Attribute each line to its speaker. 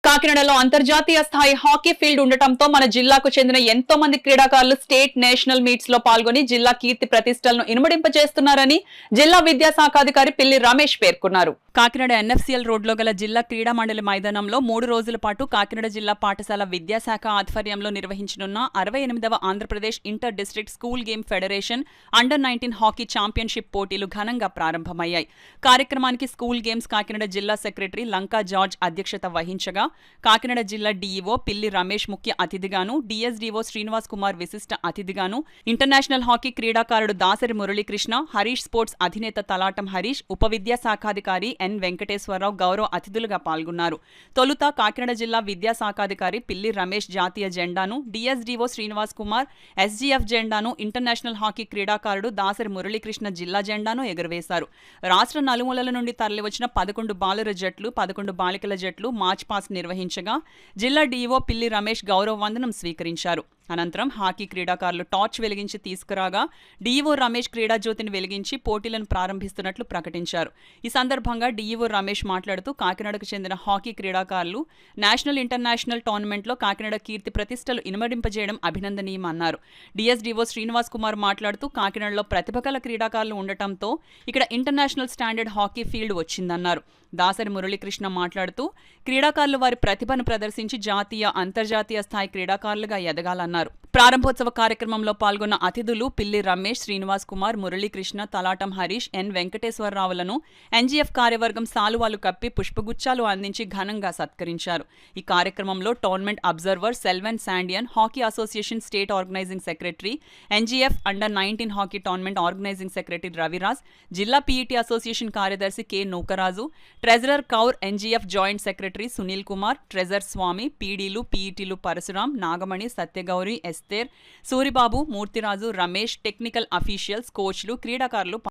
Speaker 1: కాకినాడలో అంతర్జాతీయ స్థాయి హాకీ ఫీల్డ్ ఉండటంతో మన జిల్లాకు చెందిన ఎంతో మంది క్రీడాకారులు స్టేట్ నేషనల్ మీట్స్ లో పాల్గొని జిల్లా కీర్తి ప్రతిష్టలను ఇనుమడింపజేస్తున్నారని జిల్లా విద్యాశాఖాధికారి పిల్లి రమేష్ పేర్కొన్నారు. కాకినాడ ఎన్ఎఫ్సిఎల్ రోడ్లో గల జిల్లా క్రీడా మండలి మైదానంలో 3 రోజుల పాటు కాకినాడ జిల్లా పాఠశాల విద్యాశాఖ ఆధ్వర్యంలో నిర్వహించనున్న 68వ Andhra Pradesh inter district school game federation under nineteen hockey championship పోటీలు ఘనంగా ప్రారంభమయ్యాయి. కార్యక్రమానికి స్కూల్ గేమ్స్ కాకినాడ జిల్లా సెక్రటరీ లంకా జార్జ్ అధ్యక్షత వహించగా కాకినాడ జిల్లా డీఈఓ పిల్లి రమేష్ ముఖ్య అతిథిగాను, డిఎస్డీఓ శ్రీనివాస్ కుమార్ విశిష్ట అతిథిగాను, ఇంటర్నేషనల్ హాకీ క్రీడాకారుడు దాసరి మురళీకృష్ణ, హరీష్ స్పోర్ట్స్ అధినేత తలాటం హరీష్, ఉప విద్యాశాఖాధికారి ఎన్ వెంకటేశ్వరరావు గౌరవ అతిథులుగా పాల్గొన్నారు. తొలుత కాకినాడ జిల్లా విద్యాశాఖాధికారి పిల్లి రమేష్ జాతీయ జెండాను, డిఎస్డీఓ శ్రీనివాస్ కుమార్ ఎస్జీఎఫ్ జెండాను, ఇంటర్నేషనల్ హాకీ క్రీడాకారుడు దాసరి మురళీకృష్ణ జిల్లా జెండాను ఎగురవేశారు. రాష్ట్ర నలుమూలల నుండి తరలివచ్చిన 11 బాలుర జట్లు, 11 బాలికల జట్లు మార్చ్ పాస్ నిర్వహించగా జిల్లా డీఈఓ పిల్లి రమేష్ గౌరవ వందనం స్వీకరించారు. అనంతరం హాకీ క్రీడాకారులు టార్చ్ వెలిగించి తీసుకురాగా డీఈఓ రమేష్ క్రీడాజ్యోతిని వెలిగించి పోటీలను ప్రారంభిస్తున్నట్లు ప్రకటించారు. ఈ సందర్భంగా డీఈఓ రమేష్ మాట్లాడుతూ కాకినాడకు చెందిన హాకీ క్రీడాకారులు నేషనల్ ఇంటర్నేషనల్ టోర్నమెంట్లో కాకినాడ కీర్తి ప్రతిష్టలు ఇనుమడింపజేయడం అభినందనీయమన్నారు. డిఎస్డీఓ శ్రీనివాస్ కుమార్ మాట్లాడుతూ కాకినాడలో ప్రతిభగల క్రీడాకారులు ఉండటంతో ఇక్కడ ఇంటర్నేషనల్ స్టాండర్డ్ హాకీ ఫీల్డ్ వచ్చిందన్నారు. దాసరి మురళీకృష్ణ మాట్లాడుతూ క్రీడాకారులు వారి ప్రతిభను ప్రదర్శించి జాతీయ, అంతర్జాతీయ స్థాయి క్రీడాకారులుగా ఎదగాలన్నారు. ప్రారంభోత్సవ కార్యక్రమంలో పాల్గొన్న అతిథులు పిల్లి రమేష్, శ్రీనివాస్ కుమార్, మురళీకృష్ణ, తలాటం హరీష్, ఎన్ వెంకటేశ్వరరావులను ఎన్జీఎఫ్ కార్యవర్గం సాలువాలు కప్పి పుష్పగుచ్చాలు అందించి ఘనంగా సత్కరించారు. ఈ కార్యక్రమంలో టోర్నమెంట్ అబ్జర్వర్ సెల్వెన్ శాండియన్, hockey association state organising secretary, NGF under nineteen hockey tournament organising secretary Raviraj, జిల్లా పీఈటీ అసోసియేషన్ కార్యదర్శి K Nookaraju, treasurer Kaur, NGF joint secretary Sunil Kumar, treasurer Swamy, పీడీలు, పీఈటీలు Parasuram, Nagamani, Satyagowri, Esther, Suribabu, Murthyraju, Ramesh, technical officials, కోచ్లు, క్రీడాకారులు